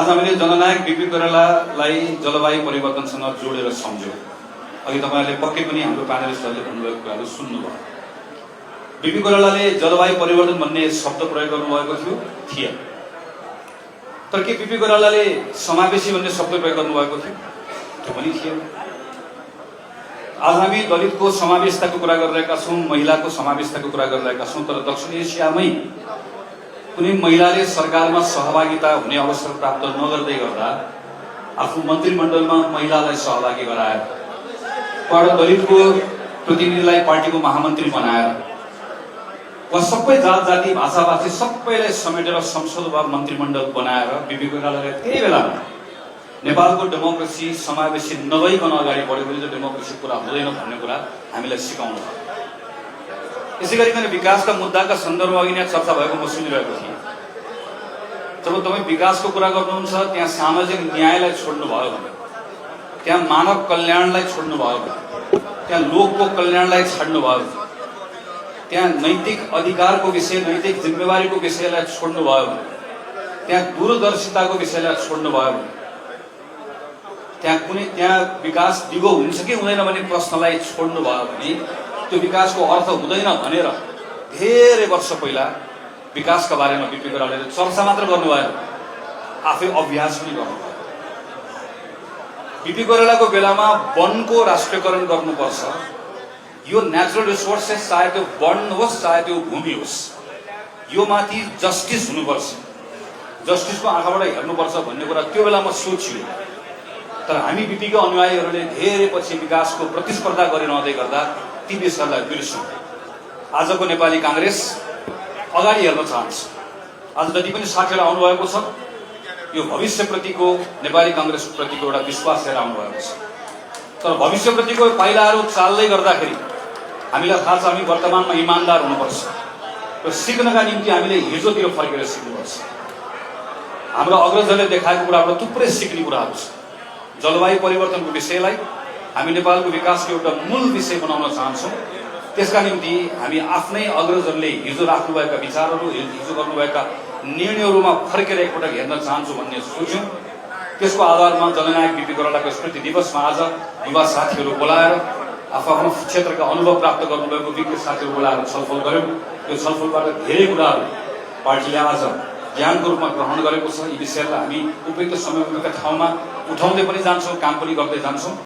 आज हामीले जननायक बिपी कोइरालालाई जलवायु परिवर्तनसँग जोडेर सम्झ्यौं। अघि तपाईहरुले पक्कै पनि हाम्रो प्यानलिस्टहरुले भन्नुभएको कुराहरू सुन्नुभयो। बिपी कोइरालाले जलवायु परिवर्तन भन्ने शब्द प्रयोग गर्नुभएको थियो। तर के बिपी कोइरालाले समावेशी भन्ने शब्द प्रयोग गर्नुभएको थियो? त्यो पनि थिएन। आज हामी दलितको समावेशताको कुरा गरिरहेका छौं, महिलाको समावेशताको कुरा गरिरहेका छौं, तर दक्षिण एसियामै कुनै महिलाले सरकारमा सहभागिता हुने अवसर प्राप्त नगर्दै गर्दा आफ्नो मन्त्रीमण्डलमा महिलालाई सहभागी गराएर, एउटा दलितको प्रतिनिधिलाई पार्टीको महामन्त्री बनाएर, वा सबै जात जाति भाषा भाषी सबैलाई समेटेर संसद वा मन्त्रीमण्डल बनाएर बिपी कोइरालाले त्यही बेला नेपालको डेमोक्रेसी समावेशी नभइकन अगाडि बढेपछि त डेमोक्रेसी पूरा हुँदैन भन्ने कुरा हामीलाई सिकाउनु भयो। यसै गरिकन विकासका मुद्दाका सन्दर्भमा अघि नै चर्चा भएको म सुनिरहेको थिएँ। जब तपाईँ विकासको कुरा गर्नुहुन्छ त्यहाँ सामाजिक न्यायलाई छोड्नुभयो भने, त्यहाँ मानव कल्याणलाई छोड्नुभयो भने, त्यहाँ लोकको कल्याणलाई छाड्नुभयो भने, त्यहाँ नैतिक अधिकारको विषय, नैतिक जिम्मेवारीको विषयलाई छोड्नुभयो भने, त्यहाँ दूरदर्शिताको विषयलाई छोड्नुभयो भने, त्यहाँ विकास दिगो हुन्छ कि हुँदैन भन्ने प्रश्नलाई छोड्नुभयो भने त्यो विकासको अर्थ हुँदैन भनेर धेरै वर्ष पहिला विकासका बारेमा बिपी कोइरालाले चर्चा मात्र गर्नुभयो, आफै अभ्यास पनि गर्नुभयो। बिपी कोइरालाको बेलामा वनको राष्ट्रियकरण गर्नुपर्छ, यो नेचुरल रिसोर्सेस चाहे त्यो वन होस् चाहे त्यो भूमि होस्, यो माथि जस्टिस हुनुपर्छ, जस्टिसको आँखाबाट हेर्नुपर्छ भन्ने कुरा त्यो बेलामा सोचियो। तर हामी बिपीको अनुयायीहरूले धेरै पछि विकासको प्रतिस्पर्धा गरिरहँदै गर्दा ती विषयहरूलाई बिर्स्यौं। आजको नेपाली कांग्रेस अगाडि हेर्न चाहन्छ। आज जति पनि साथीहरू आउनुभएको छ, यो भविष्यप्रतिको नेपाली कांग्रेसप्रतिको एउटा विश्वास लिएर आउनुभएको छ। तर भविष्यप्रतिको पाइलाहरू चाल्दै गर्दाखेरि हामीलाई थाहा छ हामी वर्तमानमा इमानदार हुनुपर्छ र सिक्नका निम्ति हामीले हिजोतिर फर्केर सिक्नुपर्छ। हाम्रो अग्रजहरूले देखाएको कुराबाट थुप्रै सिक्ने कुराहरू छ। जलवायु परिवर्तनको विषयलाई हामी नेपालको विकासको एउटा मूल विषय बनाउन चाहन्छौँ। त्यसका निम्ति हामी आफ्नै अग्रजहरूले हिजो राख्नुभएका विचारहरू, हिजो गर्नुभएका निर्णयहरूमा फर्केर एकपटक हेर्न चाहन्छु भन्ने सोच्यौं। त्यसको आधारमा जननायक बिपी कोइरालाको स्मृति दिवसमा आज युवा साथीहरू बोलाएर आफ्नो क्षेत्रका अनुभव प्राप्त गर्नुभएको विज्ञ साथीहरू बोलाएर छलफल गर्यौं। यो छलफलबाट धेरै कुराहरू पार्टीले आज ज्ञानको रूपमा ग्रहण गरेको छ। यी विषयलाई हामी उपयुक्त समय उपयुक्त ठाउँमा उठाउँदै पनि जान्छौँ, काम पनि गर्दै जान्छौँ।